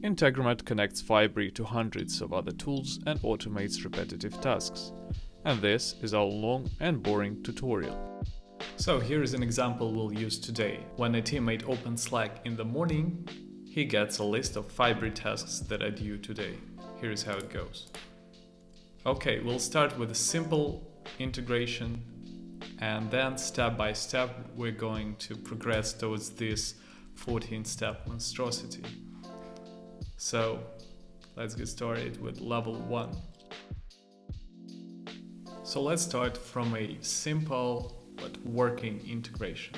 Integromat connects Fibery to hundreds of other tools and automates repetitive tasks. And this is our long and boring tutorial. So here is an example we'll use today. When a teammate opens Slack in the morning, he gets a list of Fibery tasks that are due today. Here is how it goes. Okay, we'll start with a simple integration, and then step by step we're going to progress towards this 14-step monstrosity. So let's get started with level 1. So let's start from a simple but working integration.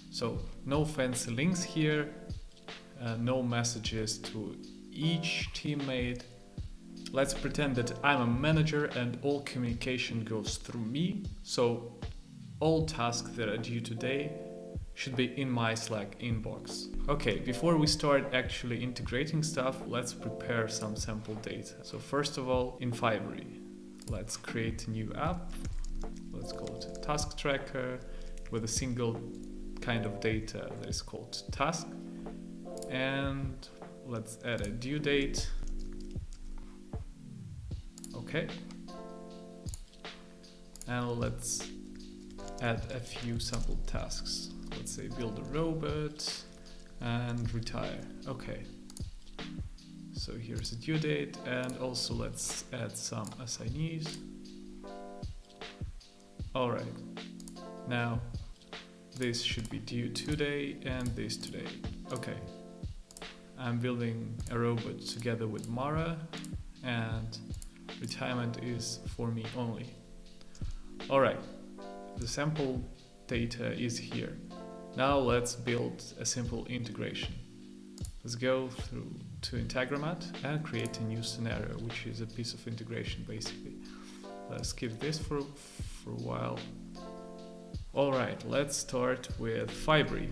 So no fancy links here, no messages to each teammate. Let's pretend that I'm a manager and all communication goes through me. So all tasks that are due today should be in my Slack inbox. Okay, before we start actually integrating stuff, let's prepare some sample data. So first of all, in Fibery, let's create a new app. Let's call it a task tracker with a single kind of data that is called task. And let's add a due date. Okay. And let's add a few sample tasks. Let's say build a robot and retire. Okay. So here's a due date, and also let's add some assignees. Alright. Now this should be due today and this today. Okay. I'm building a robot together with Mara, and retirement is for me only. Alright, the sample data is here. Now let's build a simple integration. Let's go through to Integromat and create a new scenario, which is a piece of integration basically. Let's keep this for a while. Alright, let's start with Fibery.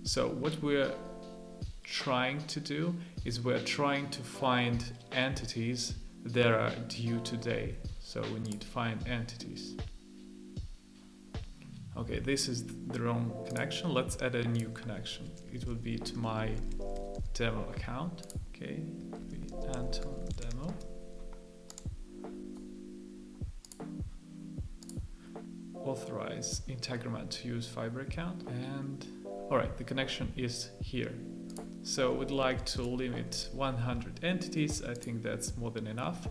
So what we're trying to do is we're trying to find entities that are due today. So we need to find entities. Okay, this is the wrong connection. Let's add a new connection. It will be to my demo account. Okay, Anton demo. Authorize Integromat to use Fibery account, and alright, the connection is here. So we'd like to limit 100 entities. I think that's more than enough.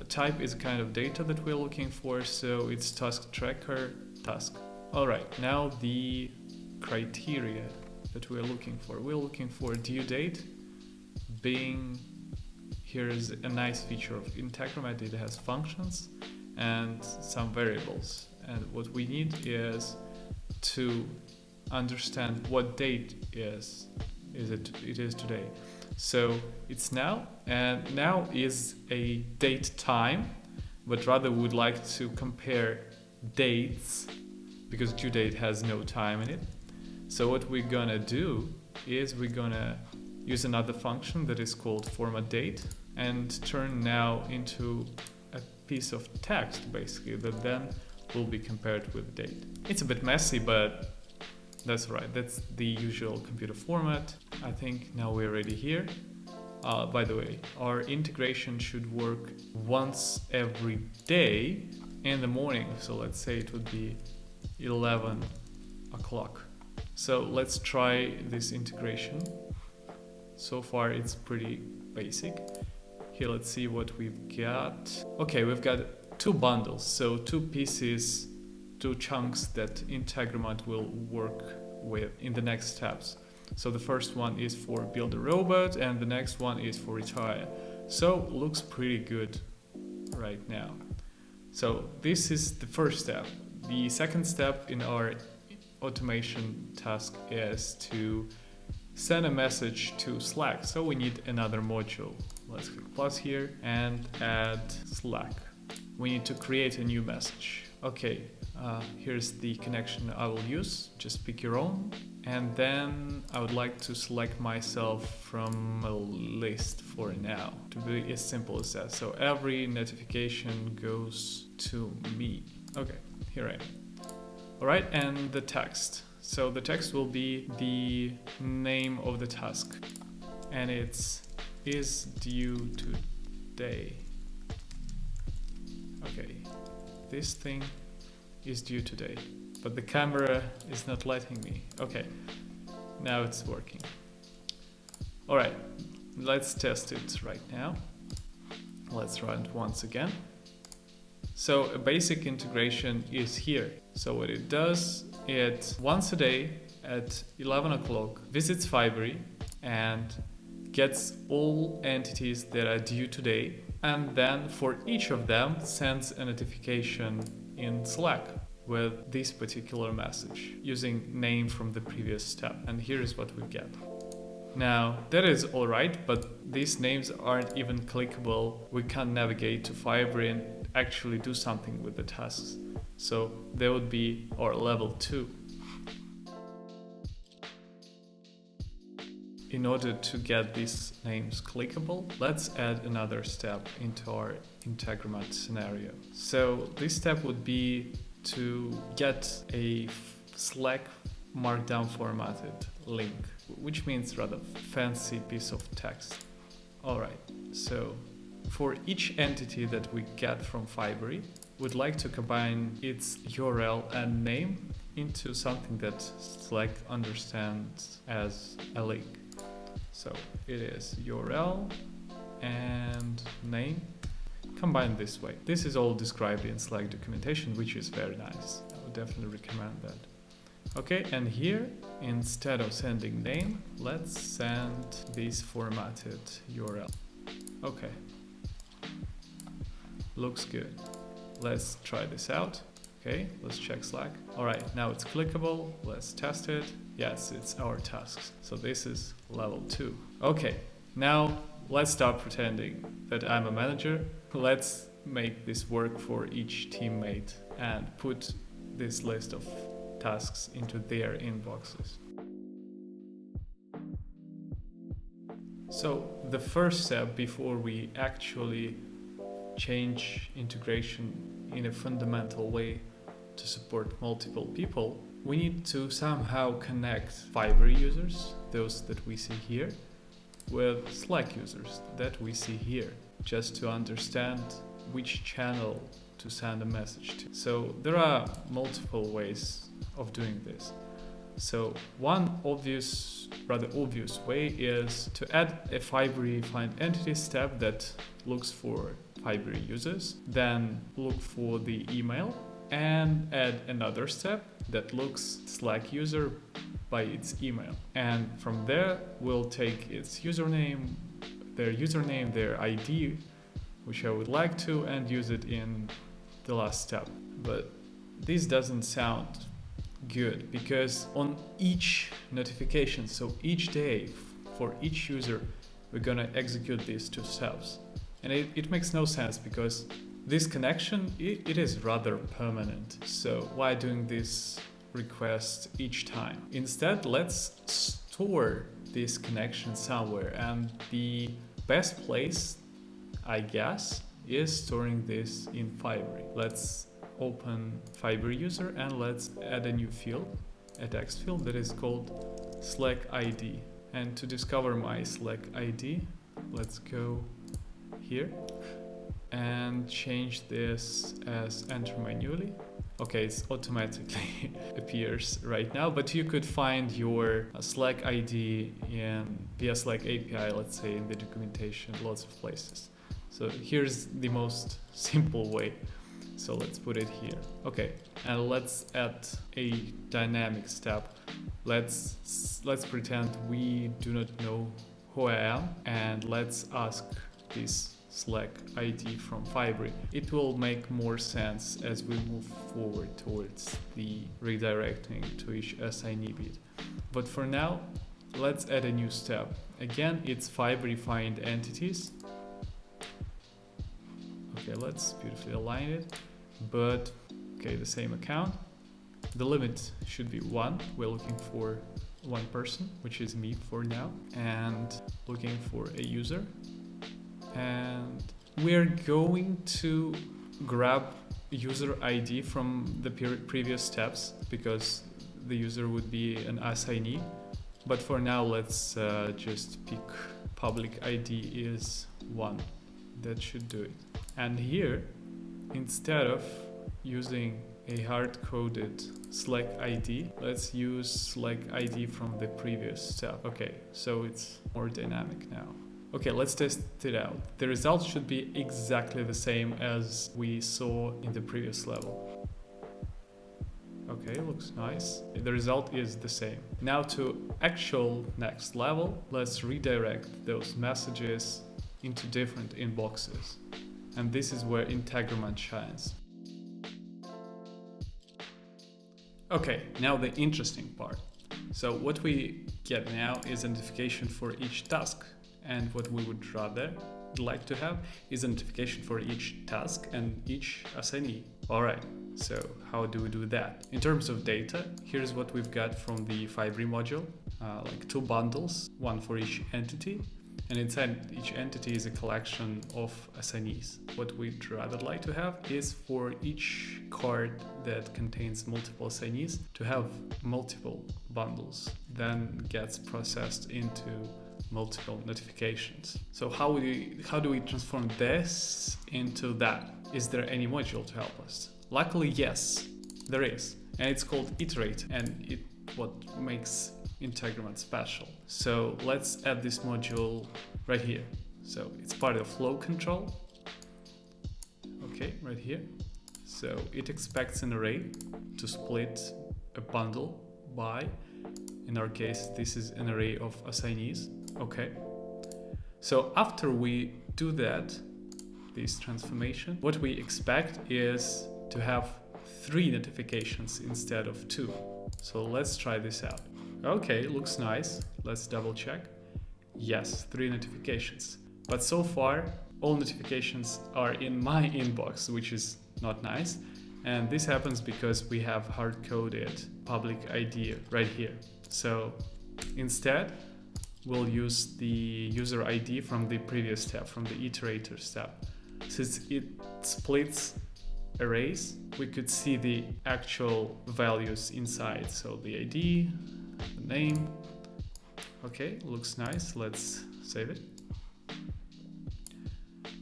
Type is a kind of data that we're looking for, so it's task tracker task. Alright, now the criteria that we're looking for. We're looking for due date, being here's a nice feature of Integromat. It has functions and some variables. And what we need is to understand what date it is today. So it's now, and now is a date time, but rather we would like to compare dates because due date has no time in it. So what we're gonna do is we're gonna use another function that is called format date and turn now into a piece of text basically that then will be compared with date. It's a bit messy, but that's right, that's the usual computer format. I think now we're ready here. By the way, our integration should work once every day in the morning. So let's say it would be 11 o'clock. So let's try this integration. So far it's pretty basic. Here, let's see what we've got. Okay, we've got two bundles, so two pieces, two chunks that Integromat will work with in the next steps. So the first one is for build a robot and the next one is for retire. So looks pretty good right now. So this is the first step. The second step in our automation task is to send a message to Slack. So we need another module. Let's click plus here and add Slack. We need to create a new message. Okay, here's the connection I will use. Just pick your own. And then I would like to select myself from a list for now, to be as simple as that. So every notification goes to me. Okay, here I am. All right, and the text. So the text will be the name of the task. and it's is due today. Okay, this thing is due today, but the camera is not letting me. Okay, now it's working. All right, let's test it right now. Let's run it once again. So a basic integration is here. So what it does, it once a day at 11 o'clock visits Fibery and gets all entities that are due today, and then for each of them sends a notification in Slack with this particular message using name from the previous step. And here is what we get. Now, that is all right, but these names aren't even clickable. We can't navigate to Fibery and actually do something with the tasks. So they would be our level 2. In order to get these names clickable, let's add another step into our Integromat scenario. So this step would be to get a Slack markdown formatted link, which means rather fancy piece of text. All right, so for each entity that we get from Fibery, we'd like to combine its URL and name into something that Slack understands as a link. So it is URL and name combined this way. This is all described in Slack documentation, which is very nice. I would definitely recommend that. Okay, and here, instead of sending name, let's send this formatted URL. Okay, looks good. Let's try this out. Okay, let's check Slack. All right, now it's clickable. Let's test it. Yes, it's our tasks. So this is level 2. Okay, now let's stop pretending that I'm a manager. Let's make this work for each teammate and put this list of tasks into their inboxes. So the first step before we actually change integration in a fundamental way to support multiple people, we need to somehow connect Fibery users, those that we see here, with Slack users that we see here, just to understand which channel to send a message to. So there are multiple ways of doing this. So one rather obvious way is to add a Fibery find entity step that looks for Fibery users, then look for the email, and add another step that looks Slack user by its email. And from there, we'll take its username, their ID, which I would like to, and use it in the last step. But this doesn't sound good because on each notification, so each day for each user, we're gonna execute these 2 steps. And it makes no sense because this connection, it is rather permanent. So why doing this request each time? Instead, let's store this connection somewhere. And the best place, I guess, is storing this in Fibery. Let's open Fibery user and let's add a new field, a text field that is called Slack ID. And to discover my Slack ID, let's go here and change this as enter manually. Okay, it's automatically appears right now, but you could find your Slack ID via Slack API, let's say in the documentation, lots of places. So here's the most simple way. So let's put it here. Okay, and let's add a dynamic step. Let's pretend we do not know who I am, and let's ask this Slack ID from Fibery. It will make more sense as we move forward towards the redirecting to each assignee bit. But for now, let's add a new step. Again, it's Fibery find entities. Okay, let's beautifully align it. But okay, the same account. The limit should be 1. We're looking for 1 person, which is me for now, and looking for a user. And we're going to grab user ID from the previous steps because the user would be an assignee. But for now, let's just pick public ID is 1. That should do it. And here, instead of using a hard-coded Slack ID, let's use Slack ID from the previous step. Okay, so it's more dynamic now. Okay, let's test it out. The results should be exactly the same as we saw in the previous level. Okay, looks nice. The result is the same. Now to actual next level, let's redirect those messages into different inboxes. And this is where Integromat shines. Okay, now the interesting part. So what we get now is a notification for each task. And what we would rather like to have is a notification for each task and each assignee. All right, so how do we do that? In terms of data, here's what we've got from the Fibery module, like 2 bundles, one for each entity. And inside each entity is a collection of assignees. What we'd rather like to have is for each card that contains multiple assignees to have multiple bundles, then gets processed into multiple notifications. So how do we transform this into that? Is there any module to help us? Luckily, yes, there is. And it's called Iterator, and it what makes Integromat special. So let's add this module right here. So it's part of flow control. Okay, right here. So it expects an array to split a bundle by, in our case, this is an array of assignees. Okay. So after we do that, this transformation, what we expect is to have 3 notifications instead of 2. So let's try this out. Okay, looks nice. Let's double check. Yes, 3 notifications. But so far, all notifications are in my inbox, which is not nice. And this happens because we have hard-coded public ID right here. So instead, we'll use the user ID from the previous step, from the Iterator step. Since it splits arrays, we could see the actual values inside. So the ID, the name. Okay, looks nice. Let's save it.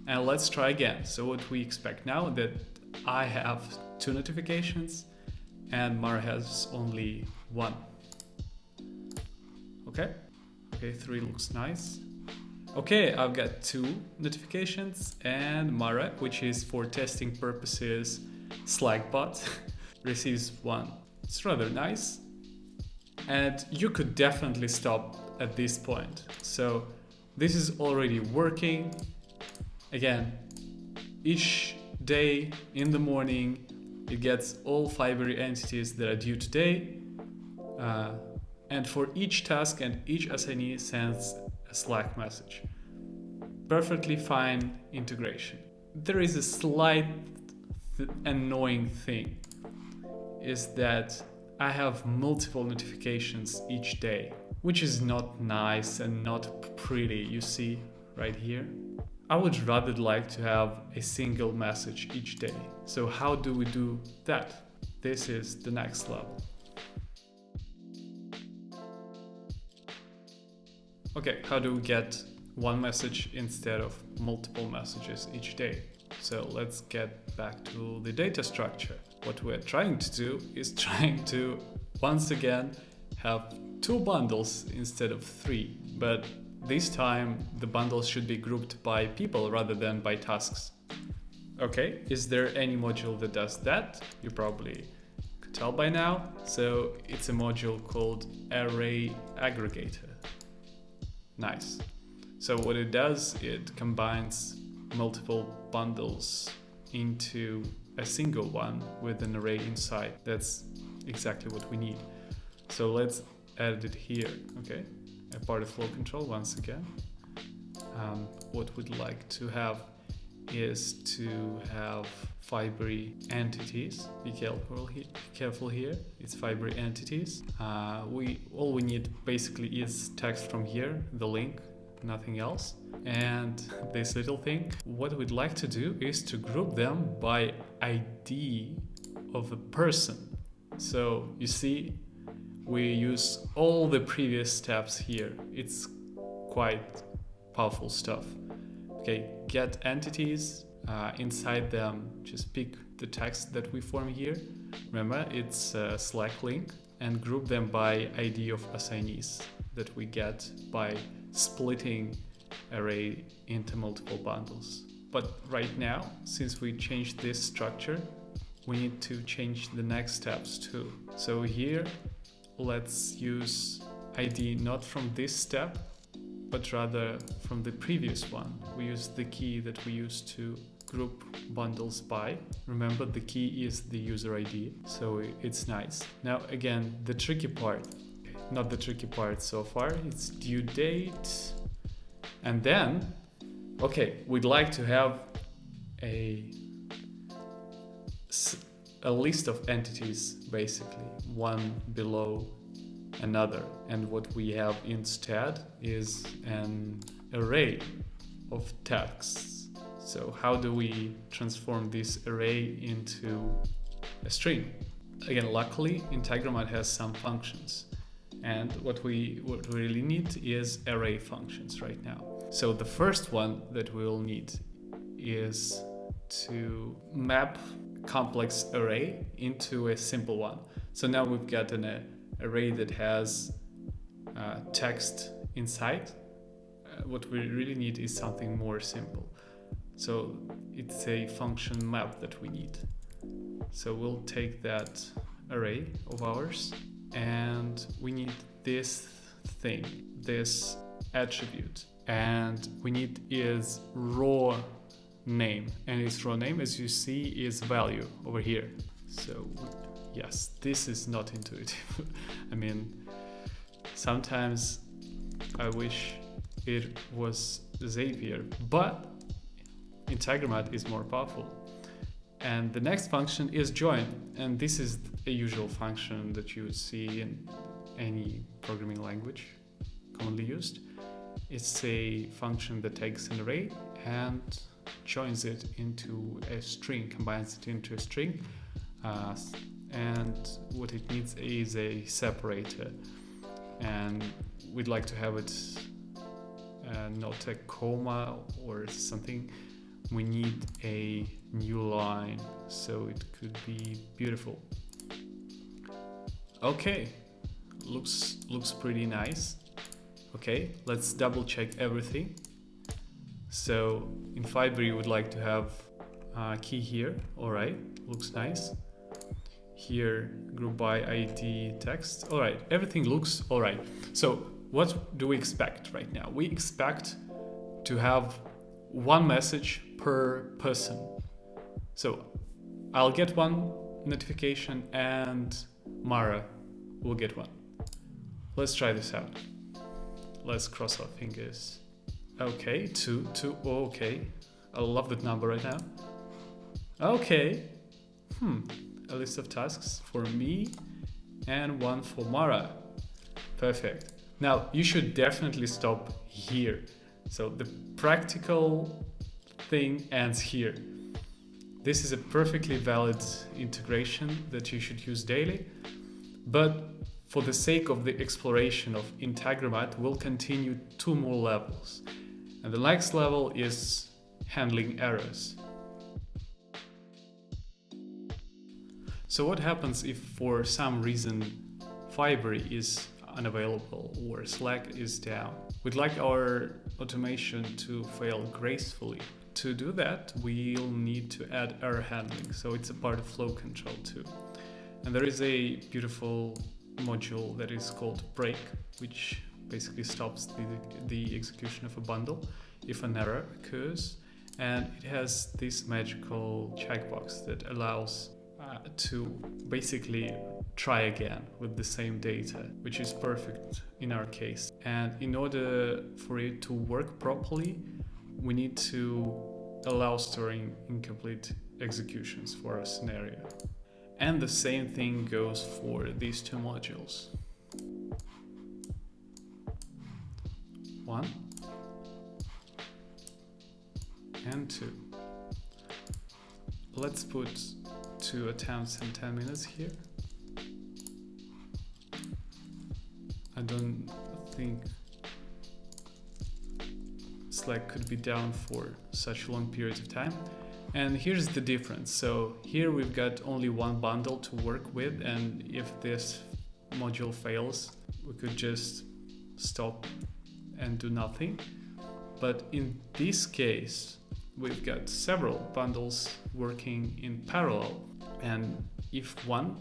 And let's try again. So what we expect now that I have 2 notifications and Mara has only 1. Okay. Okay, 3 looks nice. Okay, I've got 2 notifications and Mara, which is for testing purposes Slack bot, receives 1. It's rather nice. And you could definitely stop at this point. So this is already working. Again, each day in the morning, it gets all Fibery entities that are due today. And for each task and each assignee sends a Slack message. Perfectly fine integration. There is a slight annoying thing, is that I have multiple notifications each day, which is not nice and not pretty, you see right here. I would rather like to have a single message each day. So how do we do that? This is the next level. Okay, how do we get one message instead of multiple messages each day? So let's get back to the data structure. What we're trying to do is trying to, once again, have 2 bundles instead of 3. But this time, the bundles should be grouped by people rather than by tasks. Okay, is there any module that does that? You probably could tell by now. So it's a module called Array Aggregator. Nice. So what it does, it combines multiple bundles into a single one with an array inside. That's exactly what we need. So let's add it here, okay? A part of flow control once again. What we'd like to have is to have Fibery entities. Be careful here. It's Fibery entities. All we need basically is text from here, the link, nothing else. And this little thing. What we'd like to do is to group them by ID of a person. So you see, we use all the previous steps here. It's quite powerful stuff. Okay, get entities, inside them just pick the text that we form here. Remember, it's a Slack link, and group them by ID of assignees that we get by splitting array into multiple bundles. But right now, since we changed this structure, we need to change the next steps too. So here, let's use ID not from this step, but rather from the previous one. We use the key that we used to group bundles by. Remember, the key is the user ID, so it's nice. Now again, the tricky part, not the tricky part so far, it's due date. And then, okay, we'd like to have a list of entities, basically, one below another. And what we have instead is an array of texts. So how do we transform this array into a string? Again, luckily, Integromat has some functions. And what we really need is array functions right now. So the first one that we'll need is to map complex array into a simple one. So now we've got an array that has text inside. What we really need is something more simple. So it's a function map that we need. So we'll take that array of ours, and we need this thing, this attribute, and we need its raw name, and its raw name, as you see, is value over here. So yes, this is not intuitive. I mean, sometimes I wish it was Zapier, but Integromat is more powerful. And the next function is join, and this is a usual function that you would see in any programming language commonly used. It's a function that takes an array and joins it into a string, combines it into a string, and what it needs is a separator, and we'd like to have it not a comma or something. We need a new line, so it could be beautiful. Okay, looks pretty nice. Okay, let's double check everything. So in Fibery, we would like to have a key here. All right, looks nice. Here, group by ID text. All right, everything looks all right. So what do we expect right now? We expect to have one message per person. So I'll get one notification and Mara will get one. Let's try this out. Let's cross our fingers. Okay, two, okay. I love that number right now. Okay. A list of tasks for me and one for Mara. Perfect. Now you should definitely stop here. So the practical thing ends here. This is a perfectly valid integration that you should use daily, but for the sake of the exploration of Integromat, we'll continue 2 more levels. And the next level is handling errors. So what happens if for some reason Fibery is unavailable or Slack is down? We'd like our automation to fail gracefully. To do that, we'll need to add error handling, so it's a part of flow control too. And there is a beautiful module that is called break, which basically stops the execution of a bundle if an error occurs, and it has this magical checkbox that allows to basically try again with the same data, which is perfect in our case. And in order for it to work properly, we need to allow storing incomplete executions for our scenario. And the same thing goes for these 2 modules. 1 and 2. Let's put 2 attempts in 10 minutes here. I don't think Slack could be down for such long periods of time. And here's the difference. So here we've got only one bundle to work with, and if this module fails, we could just stop and do nothing. But in this case, we've got several bundles working in parallel, and if one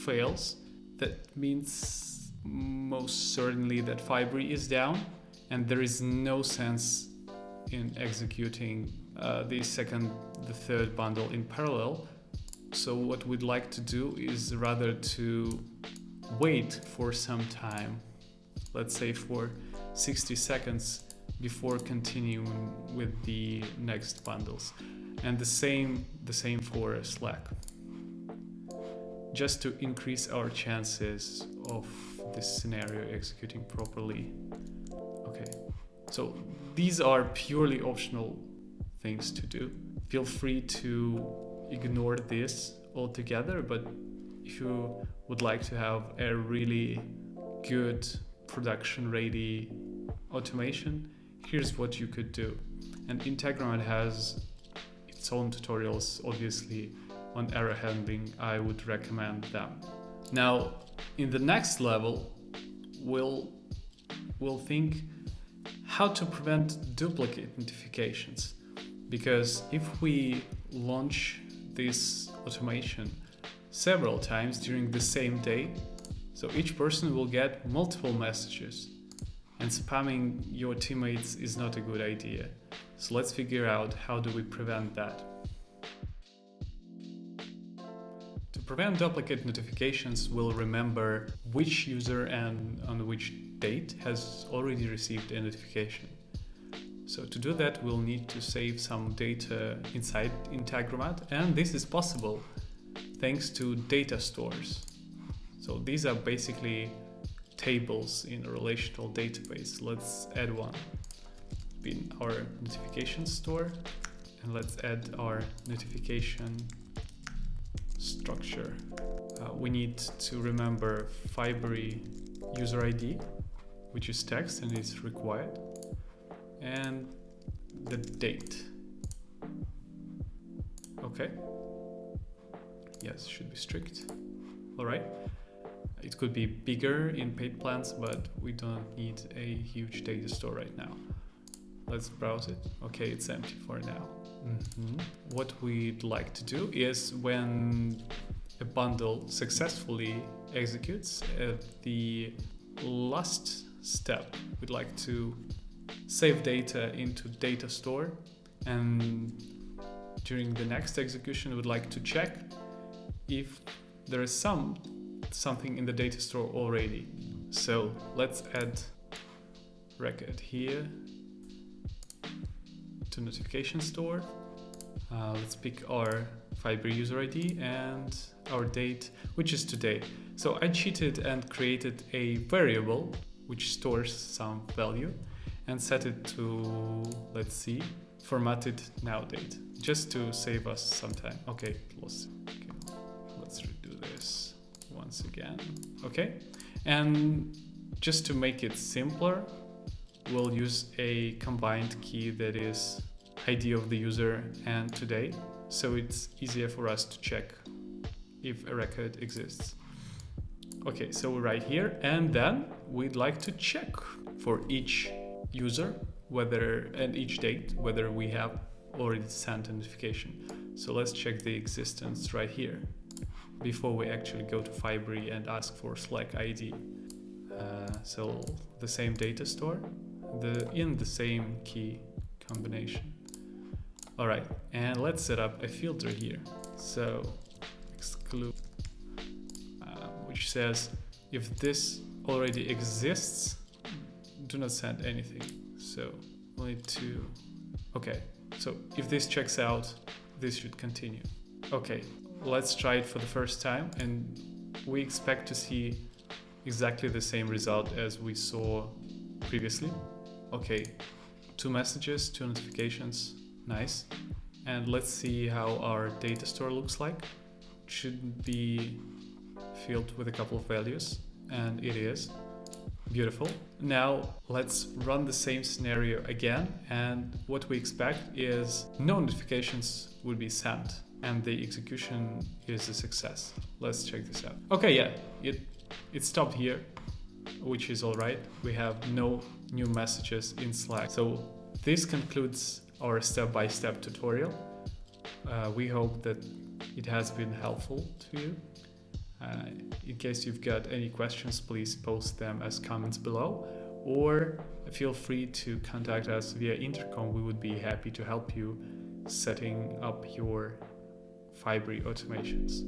fails, that means most certainly that Fibery is down, and there is no sense in executing the third bundle in parallel. So what we'd like to do is rather to wait for some time, let's say for 60 seconds before continuing with the next bundles. And the same for Slack, just to increase our chances of this scenario executing properly. Okay, so these are purely optional things to do. Feel free to ignore this altogether, but if you would like to have a really good production-ready automation, here's what you could do. And Integromat has its own tutorials, obviously, on error handling. I would recommend them. Now, in the next level, we'll think how to prevent duplicate notifications. Because if we launch this automation several times during the same day, so each person will get multiple messages, and spamming your teammates is not a good idea. So let's figure out how do we prevent that. To prevent duplicate notifications, we'll remember which user and on which date has already received a notification. So to do that, we'll need to save some data inside Integromat, and this is possible thanks to data stores. So these are basically tables in a relational database. Let's add one in our notification store, and let's add our notification structure. We need to remember Fibery user ID, which is text and is required, and the date. Okay. Yes, should be strict. All right. It could be bigger in paid plans, but we don't need a huge data store right now. Let's browse it. Okay, it's empty for now. What we'd like to do is when a bundle successfully executes, at the last step, we'd like to save data into data store, and during the next execution, we'd like to check if there is something in the data store already. So let's add record here to notification store. Let's pick our Fibery user ID and our date, which is today. So I cheated and created a variable which stores some value and set it to, let's see, formatted now date, just to save us some time. Okay, let's redo this once again. Okay, and just to make it simpler, we'll use a combined key that is ID of the user and today, so it's easier for us to check if a record exists. Okay, so we're right here, and then we'd like to check for each user and each date whether we have already sent a notification. So let's check the existence right here before we actually go to Fibery and ask for Slack ID. So the same data store, in the same key combination. All right, and let's set up a filter here. So exclude, which says if this already exists, do not send anything. So we'll need to, okay, so if this checks out, this should continue. Okay, let's try it for the first time, and we expect to see exactly the same result as we saw previously. Okay, 2 messages, 2 notifications, nice. And let's see how our data store looks like. It should be filled with a couple of values, and it is. Beautiful. Now let's run the same scenario again, and what we expect is no notifications will be sent and the execution is a success. Let's check this out. Okay, yeah, it stopped here, which is all right. We have no new messages in Slack. So this concludes our step-by-step tutorial. We hope that it has been helpful to you. In case you've got any questions, please post them as comments below, or feel free to contact us via Intercom. We would be happy to help you setting up your Fibery automations.